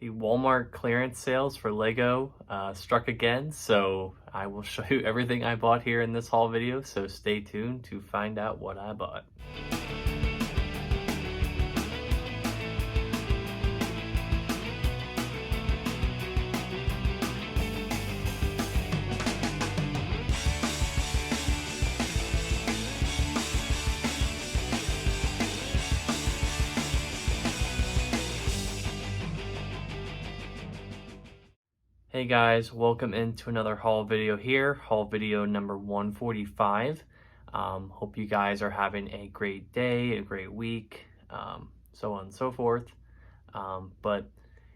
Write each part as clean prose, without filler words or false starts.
The Walmart clearance sales for Lego struck again, so I will show you everything I bought here in this haul video, so stay tuned to find out what I bought. Hey guys, welcome into another haul video here, haul video number 145. Hope you guys are having a great day, a great week, so on and so forth. But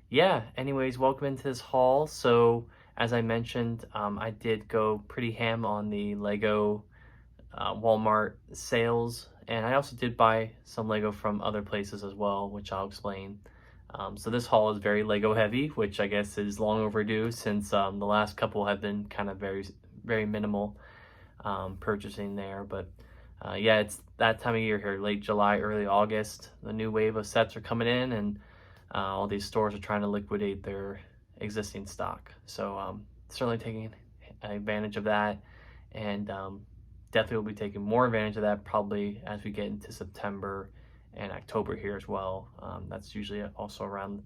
yeah, anyways, welcome into this haul. So as I mentioned, I did go pretty ham on the Lego Walmart sales, and I also did buy some Lego from other places as well, which I'll explain. So this haul is very Lego heavy, which I guess is long overdue since the last couple have been kind of very minimal purchasing there. But yeah, it's that time of year here, late July, early August. The new wave of sets are coming in, and all these stores are trying to liquidate their existing stock. So certainly taking advantage of that, and definitely will be taking more advantage of that probably as we get into September and October here as well. That's usually also around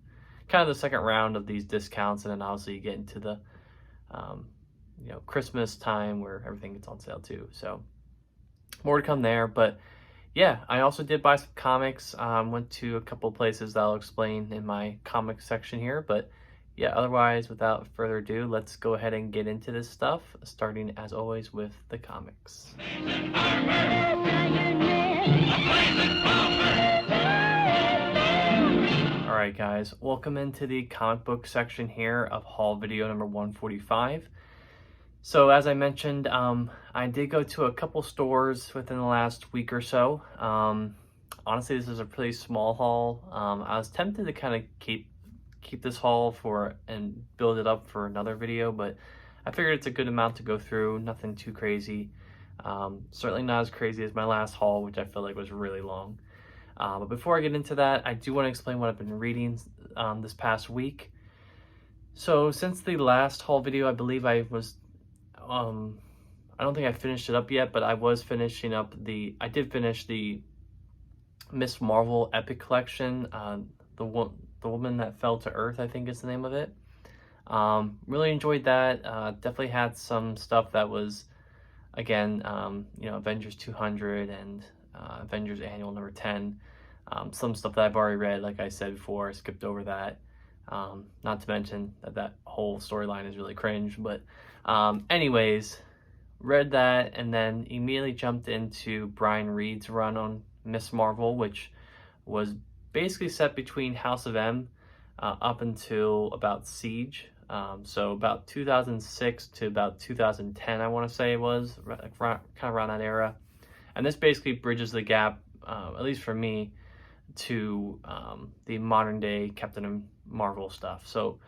kind of the second round of these discounts, and then obviously you get into the Christmas time where everything gets on sale too. So more to come there. But yeah, I also did buy some comics. Went to a couple places that I'll explain in my comic section here. But yeah, otherwise, without further ado, let's go ahead and get into this stuff, starting as always with the comics. Alright guys, welcome into the comic book section here of haul video number 145. So as I mentioned, I did go to a couple stores within the last week or so. Honestly, this is a pretty small haul. I was tempted to kind of keep this haul and build it up for another video, but I figured it's a good amount to go through, nothing too crazy. Certainly not as crazy as my last haul, which I feel like was really long. But before I get into that, I do want to explain what I've been reading this past week. So since the last haul video, I believe I was, I don't think I finished it up yet, but I was finishing up I did finish the Ms. Marvel Epic Collection, the Woman That Fell to Earth, I think is the name of it. Really enjoyed that. Definitely had some stuff that was, again, Avengers 200 and Avengers Annual number 10. Some stuff that I've already read, like I said before, I skipped over that. Not to mention that whole storyline is really cringe, but anyways, read that and then immediately jumped into Brian Reed's run on Ms. Marvel, which was basically set between House of M up until about Siege. So about 2006 to about 2010, I want to say it was, kind of around that era. And this basically bridges the gap, at least for me, to the modern day Captain Marvel stuff. So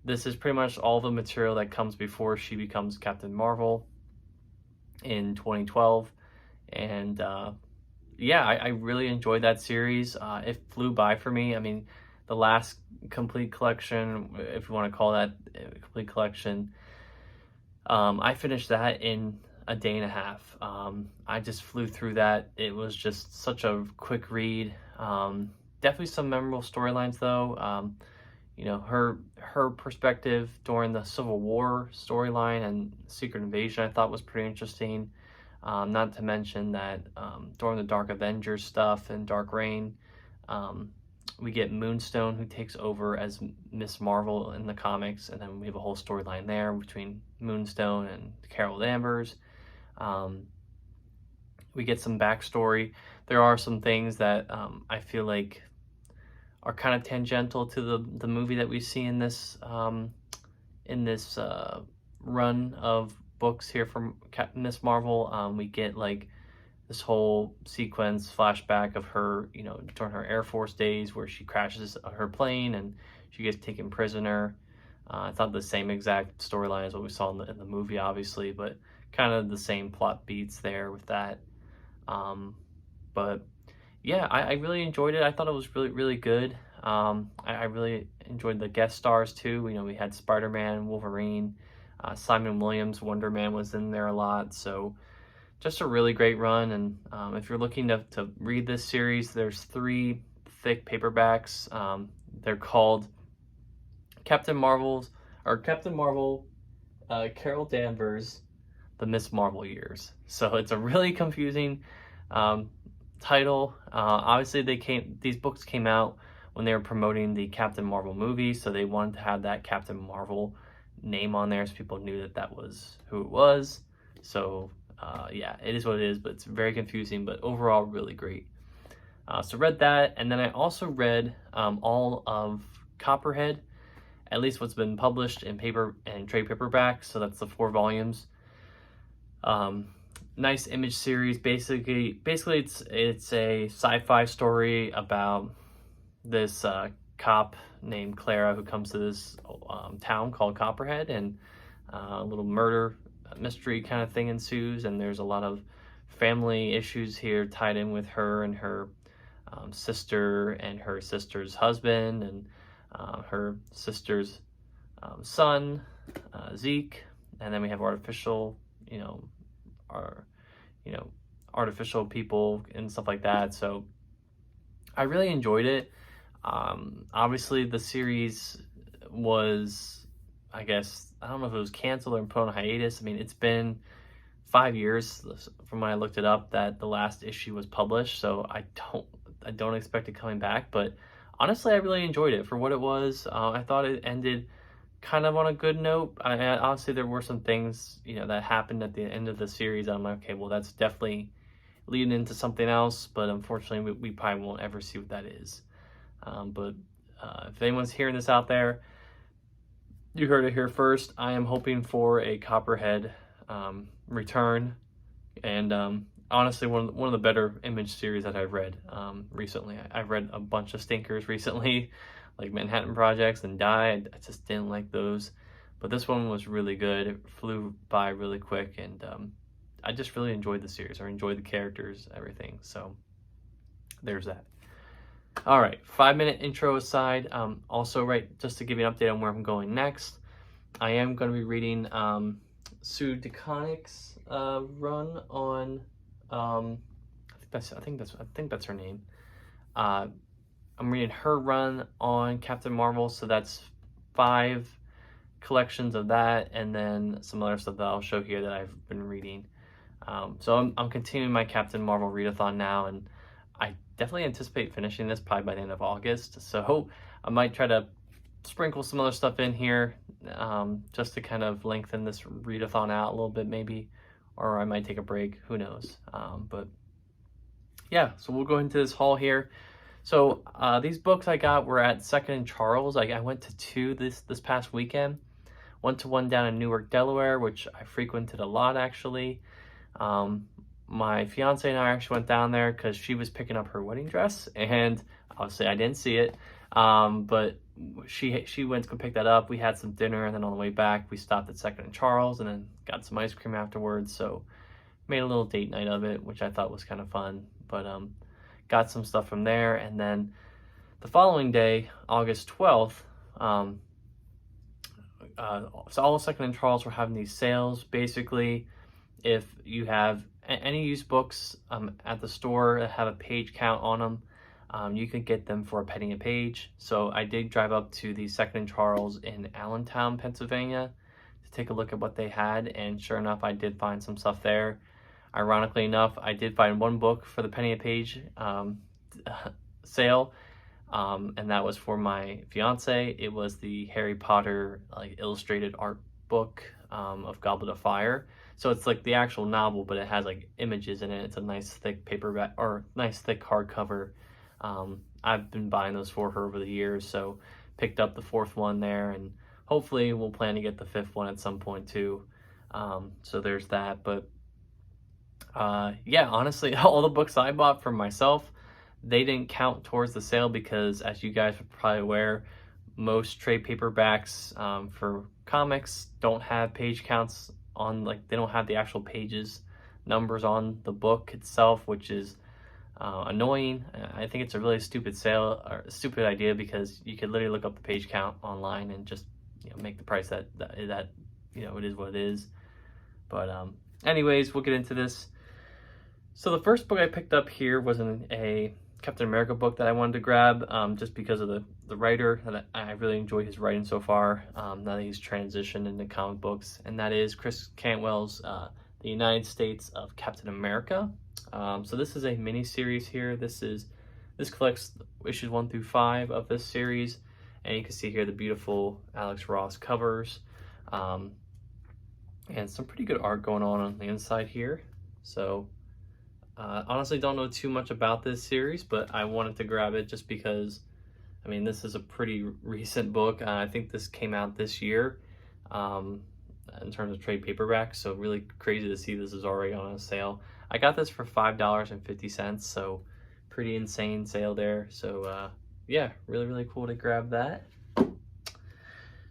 this is pretty much all the material that comes before she becomes Captain Marvel in 2012. And yeah, I really enjoyed that series. It flew by for me. I mean, the last complete collection, if you want to call that a complete collection, I finished that in a day and a half. I just flew through that. It was just such a quick read. Definitely some memorable storylines though. Her perspective during the Civil War storyline and Secret Invasion I thought was pretty interesting. Not to mention that during the Dark Avengers stuff and Dark Reign, we get Moonstone, who takes over as Ms. Marvel in the comics, and then we have a whole storyline there between Moonstone and Carol Danvers. We get some backstory. There are some things that I feel like are kind of tangential to the movie that we see in this run of books here from Ms. Marvel. We get like this whole sequence flashback of her, during her Air Force days where she crashes her plane and she gets taken prisoner. It's not the same exact storyline as what we saw in the movie, obviously, but kind of the same plot beats there with that. But yeah, I really enjoyed it. I thought it was really, really good. I really enjoyed the guest stars too. You know, we had Spider-Man, Wolverine, Simon Williams, Wonder Man was in there a lot. So just a really great run. And if you're looking to read this series, there's 3 thick paperbacks. They're called Captain Marvel, Carol Danvers, The Miss Marvel Years. So it's a really confusing title. Obviously, these books came out when they were promoting the Captain Marvel movie, so they wanted to have that Captain Marvel name on there so people knew that was who it was. So yeah, it is what it is, but it's very confusing, but overall really great. So read that, and then I also read all of Copperhead, at least what's been published in paper and trade paperback. So that's the 4 volumes. Nice Image series. Basically it's a sci-fi story about this cop named Clara who comes to this town called Copperhead, and a little murder mystery kind of thing ensues, and there's a lot of family issues here tied in with her and her sister and her sister's husband and her sister's son, Zeke, and then we have artificial artificial people and stuff like that. So I really enjoyed it. Obviously the series was, I guess, I don't know if it was canceled or put on hiatus. I mean, it's been 5 years from when I looked it up that the last issue was published, so I don't expect it coming back. But honestly, I really enjoyed it for what it was. I thought it ended kind of on a good note. Honestly, there were some things, that happened at the end of the series. I'm like, okay, well, that's definitely leading into something else, but unfortunately, we probably won't ever see what that is. But if anyone's hearing this out there, you heard it here first. I am hoping for a Copperhead return, and honestly, one of the better Image series that I've read recently. I've read a bunch of stinkers recently, like Manhattan Projects and Die. I just didn't like those, but this one was really good. It flew by really quick, and I just really enjoyed the series. I enjoyed the characters, everything. So there's that. All right, 5-minute intro aside. Also, just to give you an update on where I'm going next, I am going to be reading Sue DeConnick's run on. I think that's her name. I'm reading her run on Captain Marvel, so that's 5 collections of that, and then some other stuff that I'll show here that I've been reading. So I'm continuing my Captain Marvel readathon now, and I definitely anticipate finishing this probably by the end of August. So I might try to sprinkle some other stuff in here just to kind of lengthen this readathon out a little bit maybe, or I might take a break, who knows. But yeah, so we'll go into this haul here. So these books I got were at Second and Charles. I went to 2 this past weekend. Went to one down in Newark, Delaware, which I frequented a lot actually. My fiance and I actually went down there because she was picking up her wedding dress, and obviously I didn't see it, but she went to go pick that up. We had some dinner, and then on the way back we stopped at Second and Charles and then got some ice cream afterwards. So made a little date night of it, which I thought was kind of fun. But got some stuff from there, and then the following day, August 12th, so all of Second and Charles were having these sales. Basically, if you have any used books at the store that have a page count on them, you can get them for a penny a page. So I did drive up to the Second and Charles in Allentown, Pennsylvania to take a look at what they had, and sure enough, I did find some stuff there. Ironically enough, I did find one book for the penny a page sale, and that was for my fiance. It was the Harry Potter illustrated art book of Goblet of Fire. So it's like the actual novel, but it has like images in it. It's a nice thick paperback, or nice thick hardcover. I've been buying those for her over the years, so picked up the 4th one there, and hopefully we'll plan to get the 5th one at some point too. So there's that. But yeah, honestly, all the books I bought for myself, they didn't count towards the sale because, as you guys are probably aware, most trade paperbacks for comics don't have page counts on, they don't have the actual pages numbers on the book itself, which is annoying. I think it's a really stupid sale or stupid idea, because you could literally look up the page count online and just, you know, make the price that you know, it is what it is. But anyways, we'll get into this. So the first book I picked up here was a Captain America book that I wanted to grab, just because of the writer, and I really enjoy his writing so far, now that he's transitioned into comic books, and that is Chris Cantwell's The United States of Captain America. So this is a mini series here. This collects issues 1 through 5 of this series, and you can see here the beautiful Alex Ross covers, and some pretty good art going on the inside here. So honestly don't know too much about this series, but I wanted to grab it just because, I mean, this is a pretty recent book. I think this came out this year in terms of trade paperbacks, so really crazy to see this is already on a sale. I got this for $5.50, so pretty insane sale there. So yeah, really cool to grab that.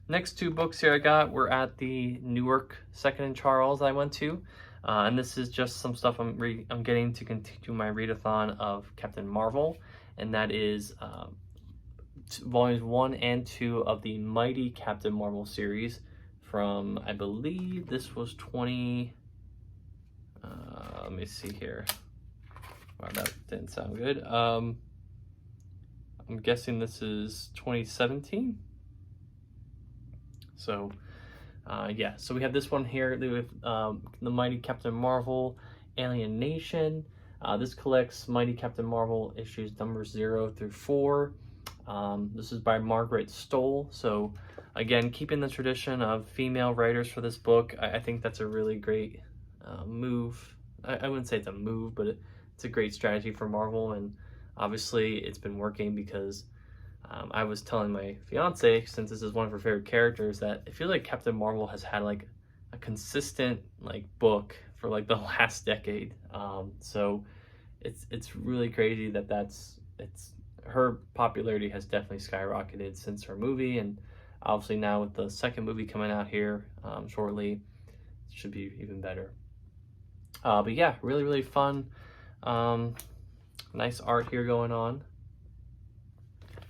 Next 2 books here I got were at the Newark Second and Charles I went to. And this is just some stuff I'm getting to continue my readathon of Captain Marvel, and that is volumes 1 and 2 of the Mighty Captain Marvel series from, I believe this was 20, let me see here. Wow, that didn't sound good. I'm guessing this is 2017. So yeah, so we have this one here with the Mighty Captain Marvel Alien Nation. This collects Mighty Captain Marvel issues numbers 0 through 4. This is by Margaret Stohl. So again, keeping the tradition of female writers for this book, I think that's a really great move. I wouldn't say it's a move, but it's a great strategy for Marvel, and obviously it's been working, because I was telling my fiance, since this is one of her favorite characters, that I feel like Captain Marvel has had like a consistent like book for like the last decade. So it's really crazy that her popularity has definitely skyrocketed since her movie, and obviously now with the second movie coming out here shortly, it should be even better. But yeah, really fun. Nice art here going on.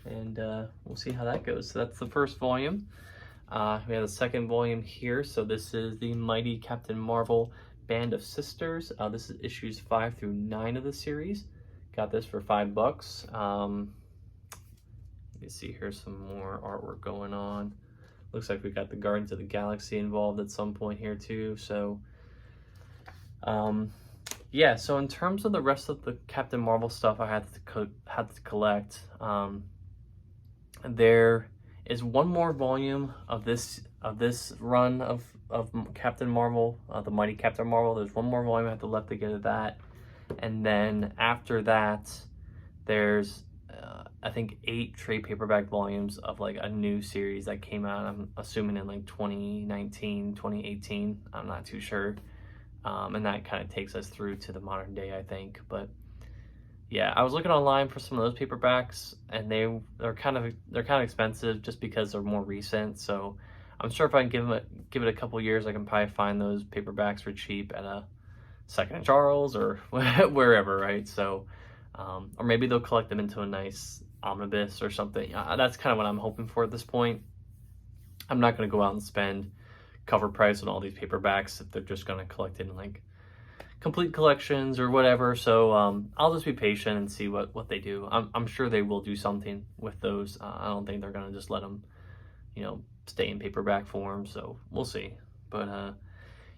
And we'll see how that goes. So that's the first volume. We have the second volume here. So this is the Mighty Captain Marvel Band of Sisters. This is issues 5 through 9 of the series. Got this for $5. You see here's some more artwork going on. Looks like we got the Guardians of the Galaxy involved at some point here too. So yeah, so in terms of the rest of the Captain Marvel stuff I had to collect, there is one more volume of this run of Captain Marvel, the Mighty Captain Marvel. There's one more volume I have to left to get of that, and then after that, there's I think 8 trade paperback volumes of like a new series that came out. I'm assuming in like 2019, 2018. I'm not too sure, and that kind of takes us through to the modern day, I think, but. Yeah, I was looking online for some of those paperbacks, and they're kind of expensive just because they're more recent. So I'm sure if I can give it a couple years, I can probably find those paperbacks for cheap at a Second and Charles or wherever, right? So, or maybe they'll collect them into a nice omnibus or something. That's kind of what I'm hoping for at this point. I'm not going to go out and spend cover price on all these paperbacks if they're just going to collect it in like complete collections or whatever. So I'll just be patient and see what they do. I'm sure they will do something with those. I don't think they're gonna just let them, you know, stay in paperback form. So we'll see. But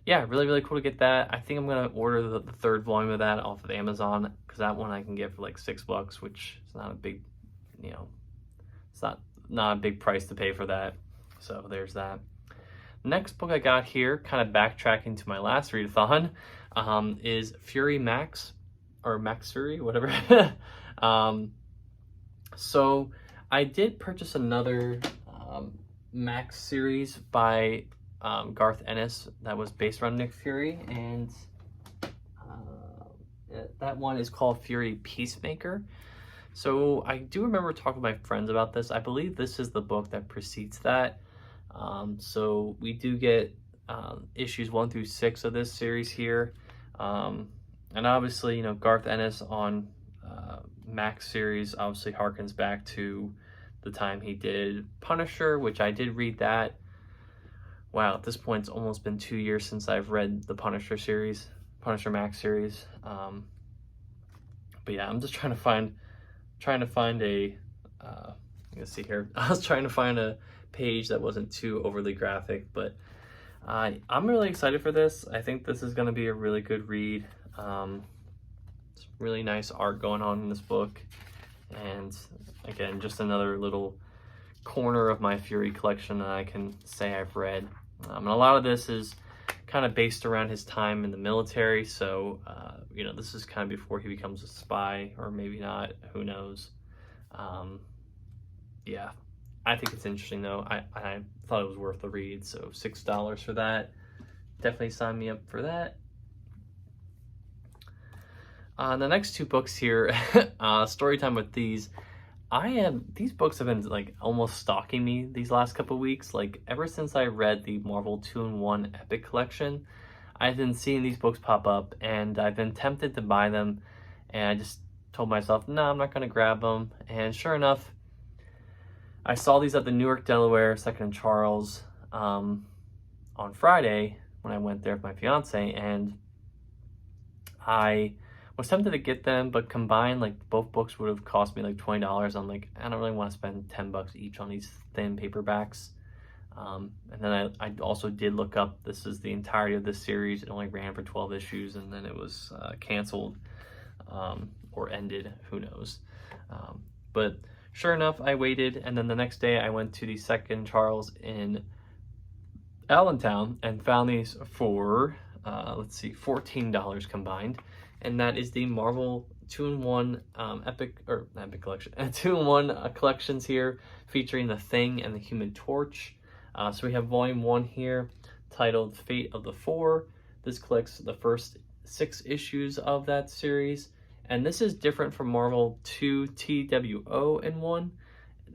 yeah, really cool to get that. I think I'm gonna order the third volume of that off of Amazon, because that one I can get for like $6, which is not a big, you know, it's not a big price to pay for that. So there's that. Next book I got here, kind of backtracking to my last readathon, is Fury Max, or Max Fury, whatever. So I did purchase another Max series by Garth Ennis that was based around Nick Fury, and that one is called Fury Peacemaker. So I do remember talking to my friends about this. I believe this is the book that precedes that. So we do get issues 1 through 6 of this series here, and obviously, you know, Garth Ennis on Max series obviously harkens back to the time he did Punisher, which I did read that. Wow, at this point it's almost been 2 years since I've read the Punisher series, Punisher Max series. But yeah, I'm just trying to find a, let's see here. I was trying to find a page that wasn't too overly graphic, but I'm really excited for this. I think this is going to be a really good read. It's really nice art going on in this book. And again, just another little corner of my Fury collection that I can say I've read. And a lot of this is kind of based around his time in the military. So, you know, this is kind of before he becomes a spy, or maybe not, who knows. Yeah, I think it's interesting though. I thought it was worth the read, so $6 for that. Definitely sign me up for that. The next two books here, story time with these. These books have been like almost stalking me these last couple weeks. Like ever since I read the Marvel 2-in-1 Epic Collection, I've been seeing these books pop up, and I've been tempted to buy them, and I just told myself, no, I'm not going to grab them. And sure enough, I saw these at the Newark, Delaware, 2nd and Charles on Friday when I went there with my fiance, and I was tempted to get them, but combined, like both books would have cost me like $20. I'm like, I don't really want to spend $10 each on these thin paperbacks. And then I also did look up, this is the entirety of this series. It only ran for 12 issues, and then it was canceled or ended, who knows. But sure enough, I waited, and then the next day I went to the 2nd Charles in Allentown and found these for, let's see, $14 combined. And that is the Marvel 2-in-1 Epic Collection, 2-in-1 collections here, featuring the Thing and the Human Torch. So we have volume 1 here, titled Fate of the Four. This collects the first 6 issues of that series. And this is different from Marvel 2 TWO-in-1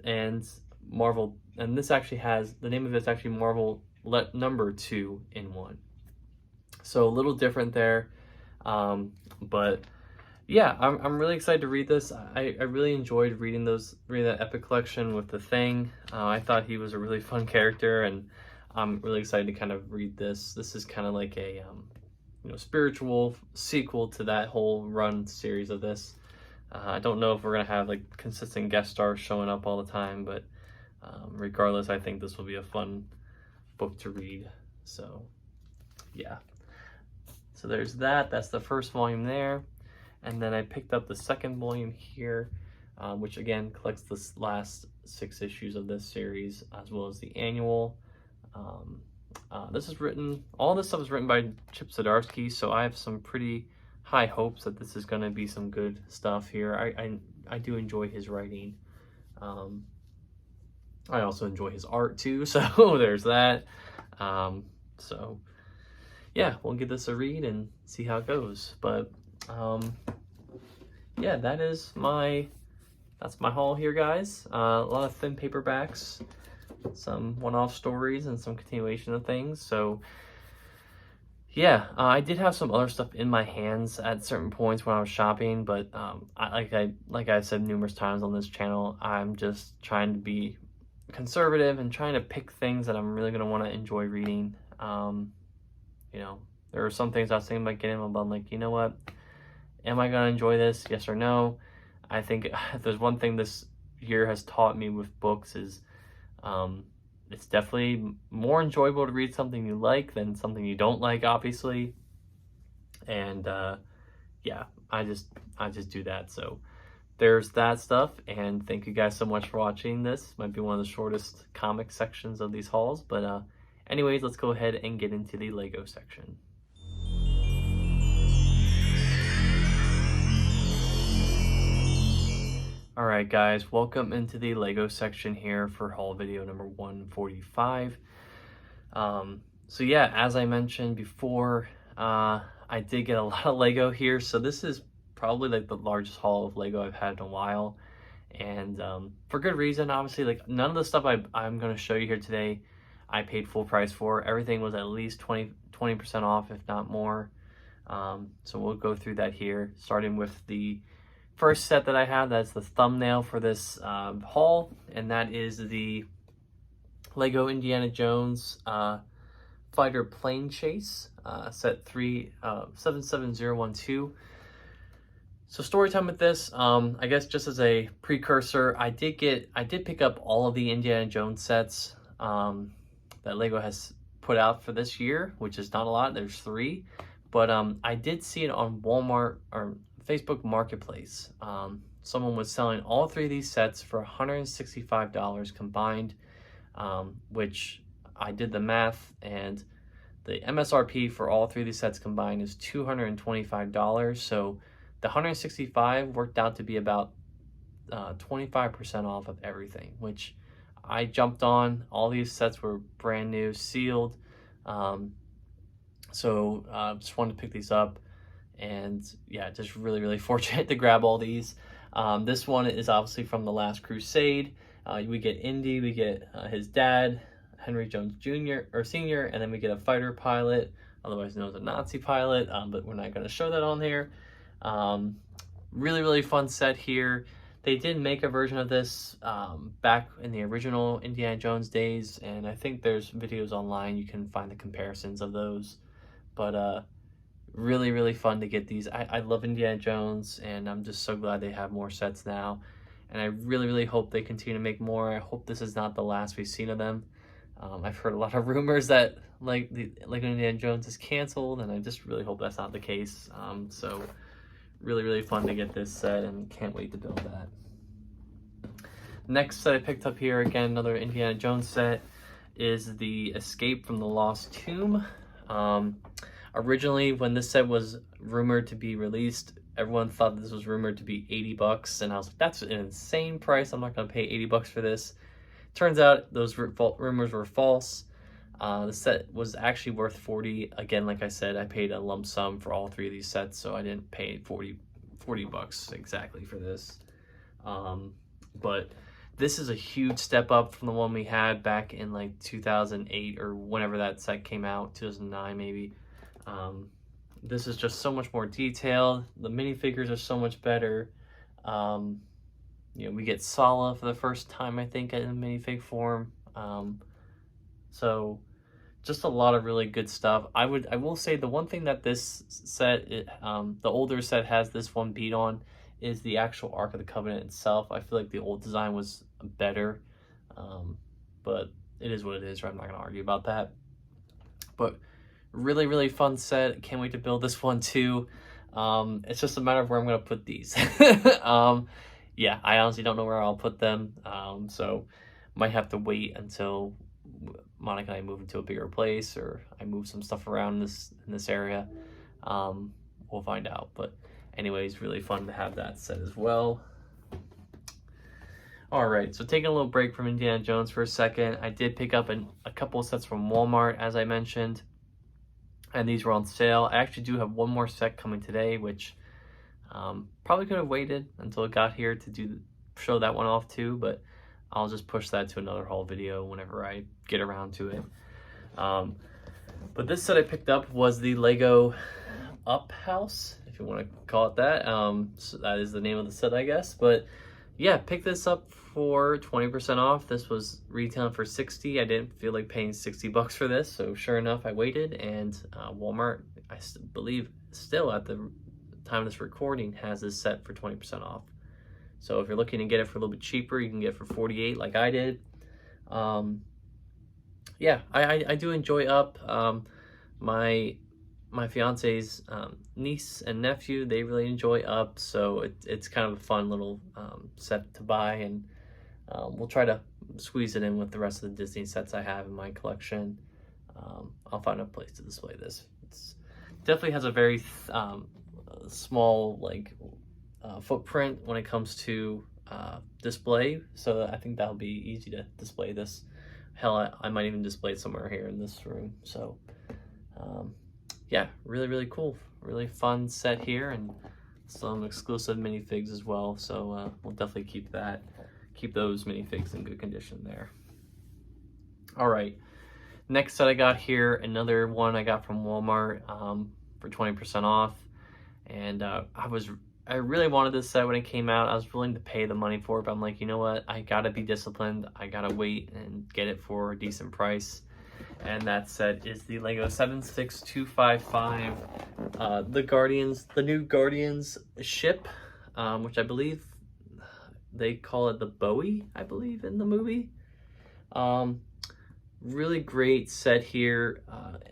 and Marvel, and this actually has, the name of it's actually Marvel number 2-in-1. So a little different there. But yeah, I'm really excited to read this. I really enjoyed reading that Epic Collection with the Thing. I thought he was a really fun character, and I'm really excited to kind of read this. This is kind of like a spiritual sequel to that whole run series of this. I don't know if we're gonna have like consistent guest stars showing up all the time, but regardless, I think this will be a fun book to read. So yeah. So there's that. That's the first volume there. And then I picked up the second volume here, which again collects the last 6 issues of this series, as well as the annual. All this stuff is written by Chip Zdarsky, so I have some pretty high hopes that this is going to be some good stuff here. I do enjoy his writing. I also enjoy his art too, so there's that. So yeah, we'll give this a read and see how it goes. But yeah, that's my haul here, guys. A lot of thin paperbacks, some one-off stories, and some continuation of things. So yeah, I did have some other stuff in my hands at certain points when I was shopping, but like I said numerous times on this channel, I'm just trying to be conservative and trying to pick things that I'm really going to want to enjoy reading. There are some things I was thinking about getting, but I'm like, you know what? Am I going to enjoy this? Yes or no? I think if there's one thing this year has taught me with books is it's definitely more enjoyable to read something you like than something you don't like, obviously. And yeah, I just do that. So there's that stuff, and thank you guys so much for watching. This might be one of the shortest comic sections of these hauls, but anyways, let's go ahead and get into the Lego section. Alright guys, welcome into the Lego section here for haul video number 145. So yeah, as I mentioned before, I did get a lot of Lego here, so this is probably like the largest haul of Lego I've had in a while, and for good reason. Obviously, like none of the stuff I'm going to show you here today I paid full price for. Everything was at least 20% off, if not more. So we'll go through that here, starting with the first set that I have, that's the thumbnail for this haul, and that is the Lego Indiana Jones Fighter Plane Chase, set 77012. So story time with this, I guess just as a precursor, I did pick up all of the Indiana Jones sets that Lego has put out for this year, which is not a lot. There's 3, but I did see it on Walmart or Facebook Marketplace. Someone was selling all 3 of these sets for $165 combined, which I did the math, and the MSRP for all 3 of these sets combined is $225. So the $165 worked out to be about 25% off of everything, which I jumped on. All these sets were brand new, sealed. So just wanted to pick these up, and yeah, just really fortunate to grab all these. This one is obviously from The Last Crusade. We get Indy, we get his dad, Henry Jones Jr. or Sr., and then we get a fighter pilot, otherwise known as a Nazi pilot, but we're not going to show that on here. Really fun set here. They did make a version of this back in the original Indiana Jones days, and I think there's videos online. You can find the comparisons of those. But really fun to get these. I love Indiana Jones, and I'm just so glad they have more sets now. And I really hope they continue to make more. I hope this is not the last we've seen of them. I've heard a lot of rumors that like Indiana Jones is canceled, and I just really hope that's not the case. So really fun to get this set, and can't wait to build that. Next set I picked up here, again another Indiana Jones set, is the Escape from the Lost Tomb. Originally, when this set was rumored to be released, everyone thought this was rumored to be $80, and I was like, that's an insane price. I'm not going to pay $80 for this. Turns out those rumors were false. The set was actually worth $40. Again, like I said, I paid a lump sum for all 3 of these sets, so I didn't pay $40 exactly for this. But this is a huge step up from the one we had back in like 2008 or whenever that set came out, 2009 maybe. This is just so much more detailed. The minifigures are so much better. You know, we get Sala for the first time, I think, in minifig form. So just a lot of really good stuff. I will say the one thing that this set, the older set has this one beat on, is the actual Ark of the Covenant itself. I feel like the old design was better, but it is what it is, right? I'm not gonna argue about that. But really fun set. Can't wait to build this one too. It's just a matter of where I'm gonna put these. Yeah, I honestly don't know where I'll put them, so might have to wait until Monica and I move into a bigger place, or I move some stuff around in this area. We'll find out. But anyways, really fun to have that set as well. All right, so taking a little break from Indiana Jones for a second, I did pick up a couple of sets from Walmart, as I mentioned, and these were on sale. I actually do have one more set coming today, which probably could have waited until it got here to show that one off too, but I'll just push that to another haul video whenever I get around to it. But this set I picked up was the Lego Up House, if you want to call it that. So that is the name of the set, I guess. But yeah, picked this up for 20% off. This was retailing for $60. I didn't feel like paying $60 for this, so sure enough, I waited, and Walmart, I believe still at the time of this recording, has this set for 20% off. So if you're looking to get it for a little bit cheaper, you can get it for $48 like I did. Yeah, I do enjoy Up. My fiance's niece and nephew, they really enjoy Up, so it's kind of a fun little set to buy, and we'll try to squeeze it in with the rest of the Disney sets I have in my collection. I'll find a place to display this. It's definitely has a very small footprint when it comes to display, so I think that'll be easy to display this. Hell, I might even display it somewhere here in this room. So yeah, really cool, really fun set here, and some exclusive minifigs as well, so we'll definitely keep those minifigs in good condition there. All right, next set I got here, another one I got from Walmart for 20% off, and I I really wanted this set when it came out. I was willing to pay the money for it, but I'm like, you know what? I gotta be disciplined. I gotta wait and get it for a decent price. And that set is the LEGO 76255, the new Guardians ship, which I believe they call it the Bowie, I believe, in the movie. Really great set here.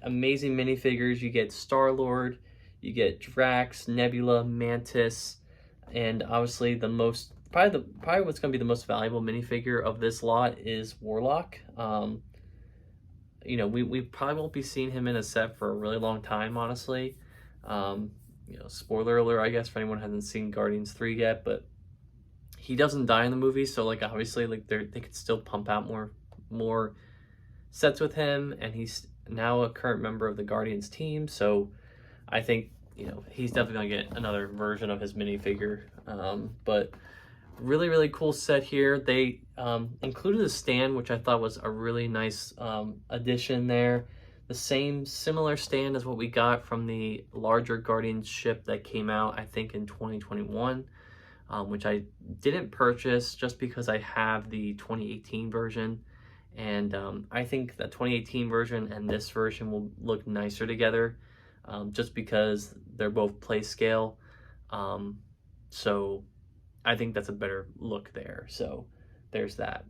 Amazing minifigures. You get Star-Lord, you get Drax, Nebula, Mantis, and obviously the most, probably what's going to be the most valuable minifigure of this lot is Warlock. You know, we probably won't be seeing him in a set for a really long time, honestly. You know, spoiler alert, I guess, for anyone who hasn't seen Guardians 3 yet, but he doesn't die in the movie, so like obviously like they could still pump out more sets with him, and he's now a current member of the Guardians team, so I think, you know, he's definitely gonna get another version of his minifigure. But really cool set here. They included a stand, which I thought was a really nice addition there. The similar stand as what we got from the larger Guardians ship that came out, I think, in 2021, which I didn't purchase just because I have the 2018 version. And I think the 2018 version and this version will look nicer together, just because they're both play scale. So I think that's a better look there. So there's that.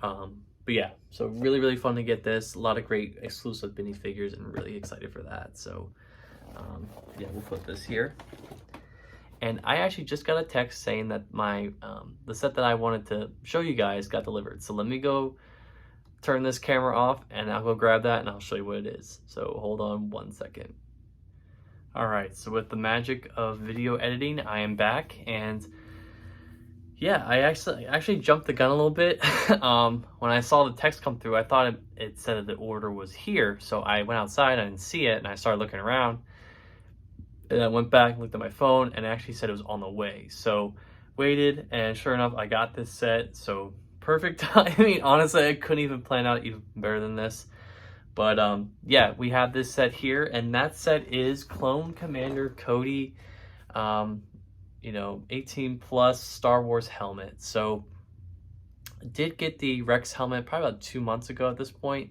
But yeah, so really fun to get this. A lot of great exclusive minifigures, and really excited for that. So yeah, we'll put this here. And I actually just got a text saying that my the set that I wanted to show you guys got delivered. So let me go turn this camera off and I'll go grab that and I'll show you what it is. So hold on one second. All right, so with the magic of video editing, I am back, and yeah, I actually jumped the gun a little bit. When I saw the text come through, I thought it said that the order was here. So I went outside, I didn't see it, and I started looking around. And I went back and looked at my phone, and it actually said it was on the way. So waited, and sure enough, I got this set. So perfect timing. Honestly, I couldn't even plan out even better than this. But yeah, we have this set here, and that set is Clone Commander Cody. You know, 18 plus Star Wars helmet. So I did get the Rex helmet probably about 2 months ago at this point.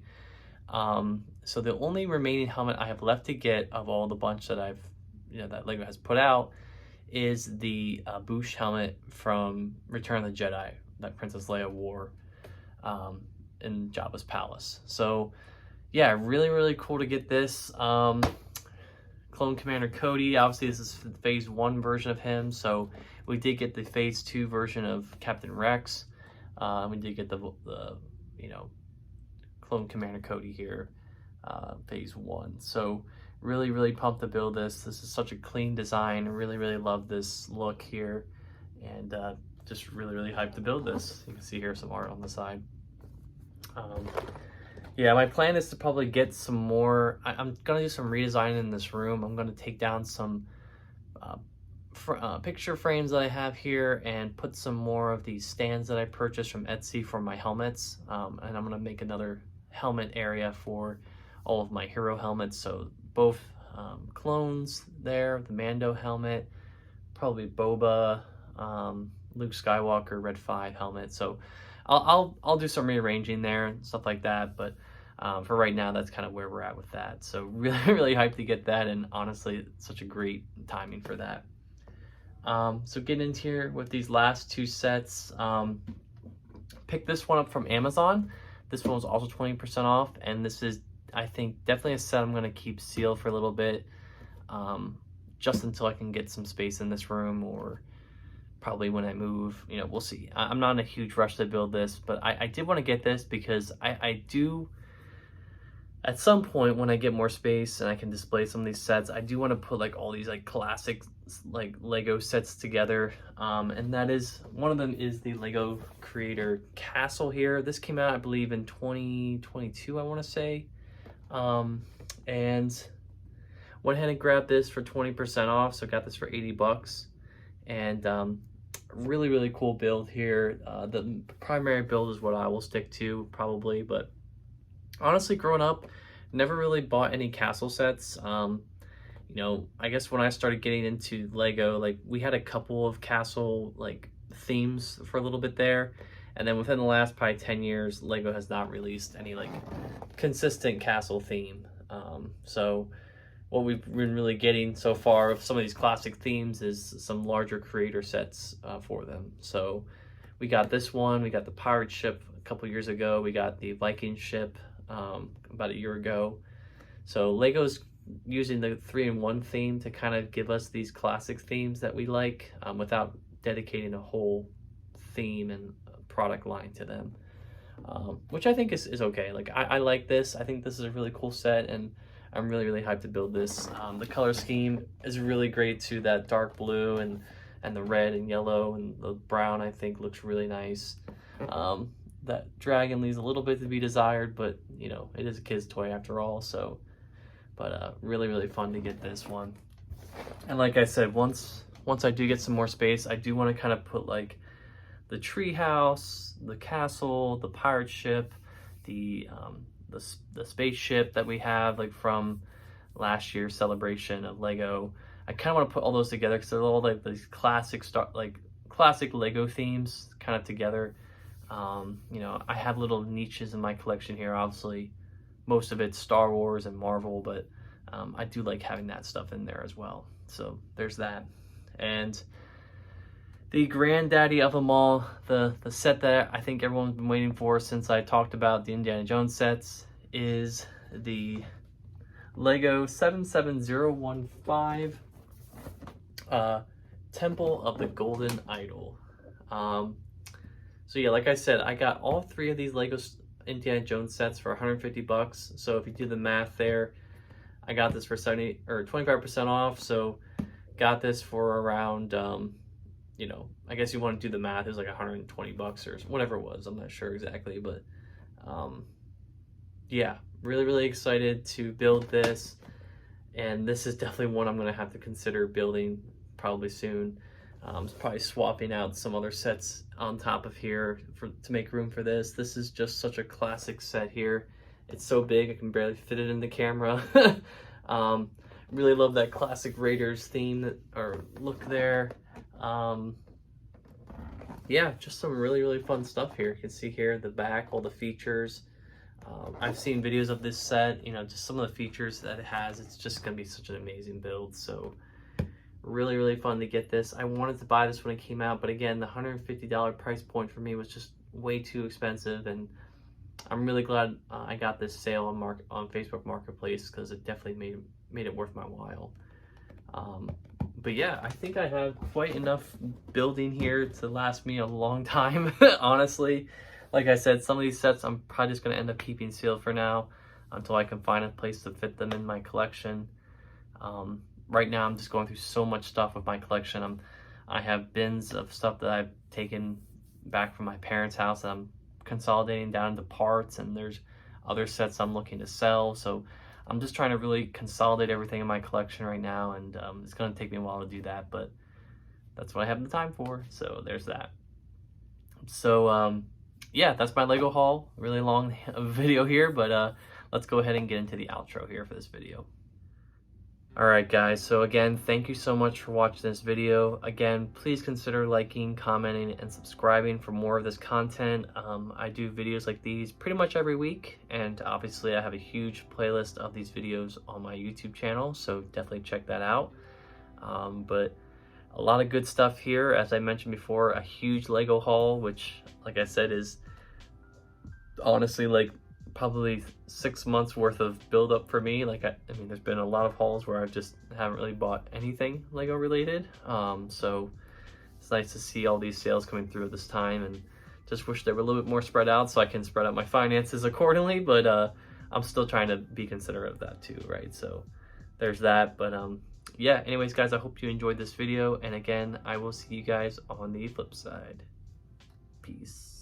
So the only remaining helmet I have left to get of all the bunch that that LEGO has put out is the Boushh helmet from Return of the Jedi that Princess Leia wore in Jabba's palace. So yeah, really cool to get this. Clone Commander Cody, obviously this is the phase 1 version of him, so we did get the phase 2 version of Captain Rex. We did get the you know, Clone Commander Cody here, phase 1. So really pumped to build this. This is such a clean design. Really love this look here, and just really hyped to build this. You can see here some art on the side. Yeah, my plan is to probably get some more. I'm gonna do some redesign in this room. I'm gonna take down some picture frames that I have here and put some more of these stands that I purchased from Etsy for my helmets. And I'm gonna make another helmet area for all of my hero helmets. So both clones there, the Mando helmet, probably Boba, Luke Skywalker, Red 5 helmet. So I'll do some rearranging there and stuff like that, but for right now, that's kind of where we're at with that. So really hyped to get that, and honestly, such a great timing for that. So getting into here with these last 2 sets, picked this one up from Amazon. This one was also 20% off, and this is, I think, definitely a set I'm going to keep sealed for a little bit, just until I can get some space in this room, or probably when I move, you know, we'll see. I'm not in a huge rush to build this, but I did want to get this because I do, at some point when I get more space and I can display some of these sets, I do want to put like all these like classic like Lego sets together. And that is, one of them is the Lego Creator Castle here. This came out, I believe, in 2022, I want to say. And went ahead and grabbed this for 20% off. So got this for 80 bucks. And really cool build here. The primary build is what I will stick to probably, but honestly, growing up, never really bought any castle sets. You you know, I guess when I started getting into Lego, like we had a couple of castle like themes for a little bit there. And then within the last probably 10 years, Lego has not released any like consistent castle theme. So what we've been really getting so far of some of these classic themes is some larger creator sets for them. So we got this one, we got the pirate ship a couple years ago, we got the Viking ship about a year ago. So Lego's using the 3-in-1 theme to kind of give us these classic themes that we like without dedicating a whole theme and product line to them, which I think is okay. Like I like this. I think this is a really cool set, and I'm really hyped to build this. The color scheme is really great too. That dark blue and the red and yellow and the brown, I think, looks really nice. That dragon leaves a little bit to be desired, but you know, it is a kid's toy after all. So, but really fun to get this one. And like I said, once I do get some more space, I do want to kind of put like the tree house, the castle, the pirate ship, the spaceship that we have like from last year's celebration of Lego. I kind of want to put all those together because they're all like these classic classic Lego themes kind of together. You know, I have little niches in my collection here. Obviously, most of it's Star Wars and Marvel, but I do like having that stuff in there as well. So there's that. And the granddaddy of them all, the set that I think everyone's been waiting for since I talked about the Indiana Jones sets, is the Lego 77015 Temple of the Golden Idol. So yeah, like I said, I got all 3 of these Lego Indiana Jones sets for 150 bucks. So if you do the math there, I got this for 70 or 25% off. So got this for around, you know, I guess you want to do the math, it was like 120 bucks or whatever it was. I'm not sure exactly, but yeah, really excited to build this. And this is definitely one I'm going to have to consider building probably soon. Probably swapping out some other sets on top of here to make room for this. This is just such a classic set here. It's so big I can barely fit it in the camera. Really love that classic Raiders theme or look there. Yeah, just some really fun stuff here. You can see here the back, all the features. I've seen videos of this set, you know, just some of the features that it has. It's just gonna be such an amazing build. So really fun to get this. I wanted to buy this when it came out, but again, the $150 price point for me was just way too expensive, and I'm really glad I got this sale on Facebook Marketplace, because it definitely made it worth my while. But yeah, I think I have quite enough building here to last me a long time, honestly. Like I said, some of these sets I'm probably just going to end up keeping sealed for now until I can find a place to fit them in my collection. Right now I'm just going through so much stuff with my collection. I have bins of stuff that I've taken back from my parents' house that I'm consolidating down into parts, and there's other sets I'm looking to sell. So I'm just trying to really consolidate everything in my collection right now, and it's going to take me a while to do that, but that's what I have the time for. So there's that. So yeah, that's my Lego haul. Really long video here, but let's go ahead and get into the outro here for this video. Alright guys, so again, thank you so much for watching this video. Again, please consider liking, commenting, and subscribing for more of this content. I do videos like these pretty much every week, and obviously I have a huge playlist of these videos on my YouTube channel, so definitely check that out. But a lot of good stuff here. As I mentioned before, a huge Lego haul, which, like I said, is honestly like probably 6 months worth of build up for me. Like I mean, there's been a lot of hauls where I just haven't really bought anything Lego related. So it's nice to see all these sales coming through at this time, and just wish they were a little bit more spread out so I can spread out my finances accordingly. But I'm still trying to be considerate of that too, right? So there's that. But yeah, anyways guys, I hope you enjoyed this video, and again, I will see you guys on the flip side. Peace.